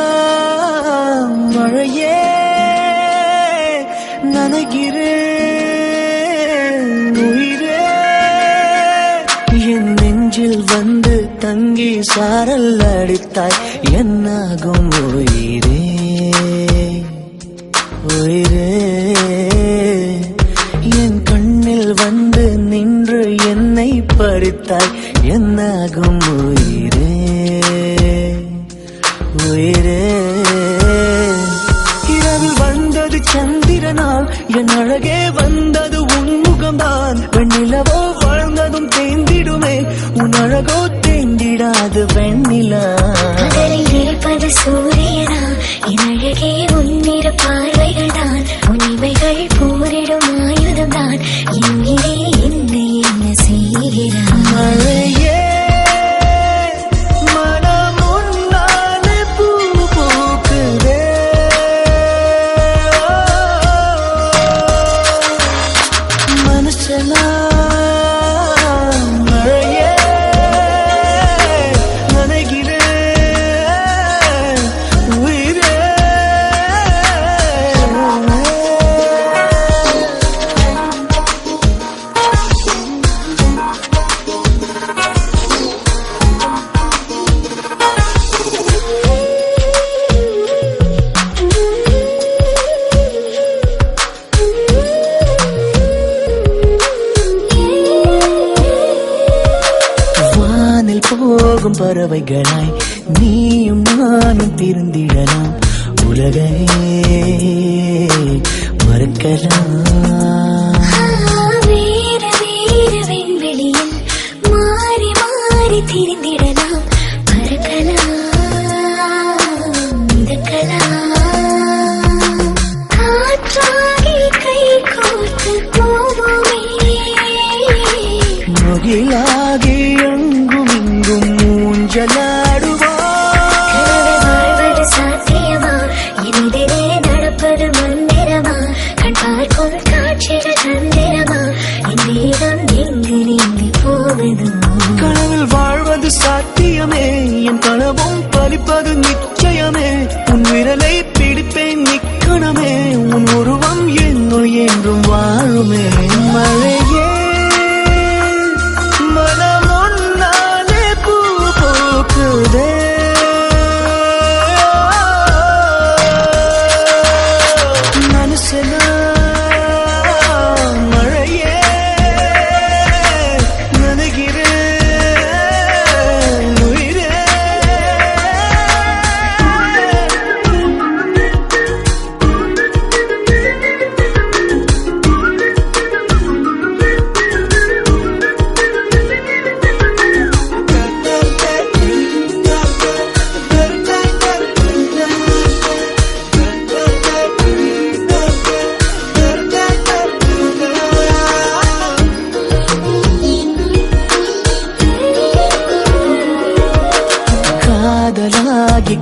மனசெல்லாம் மழையே நனைகிறேன் உயிரே என் நெஞ்சில் வந்து தங்கி சாரல் அடித்தாய் என்னாகும் உயிரே உயிரே என் கண்ணில் வந்து நின்று என்னை பறித்தாய் என்னாகும் உயிரே உயிரே இரவில் வந்தது சந்திரனால் என் அழகே வந்தது உன்முகம்தான் வெண்ணிலவோ வாழ்ந்ததும் தேந்திடுமே உன் அழகோ தேந்திடாது வெண்ணிலா இருப்பது சூரியனா என் அழகே உன்னிற பார்வைகள் தான் உன்னிமைகள் போரிடும் ஆயுதம் தான் எங்கிலே என்னை என்ன செய்கிறான் மழையே போகும் பறவைகளாய் நீயும் நானும் திருந்திடலாம் உலகையே மறக்கலாம் வேற வேற விண்வெளியில் மாறி மாறி திரிந்திடலாம் பறக்கலாம் மிதக்கலாம் காற்றாகி கை கோர்த்து போவோமே முகிலாகி வாழ்வது சாத்தியமா எதிரே நடப்பது மந்திரமா கண் பார்க்கும் காட்சிகள் தந்திரமா இந்நேரம் எங்கு நீங்கி போவதோ கனவில் வாழ்வது சாத்தியமே என் கனவும் பலிப்பது நிச்சயமே உன் விரலை பிடிப்பேன் நிக்கணமே உன் உருவம் என்னுள் என்றும் வாழுமே மழையே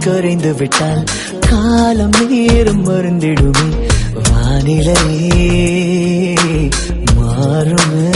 கரைந்து விட்டால் காலம் நேரம் மறந்திடுமே வானிலை மாறுமே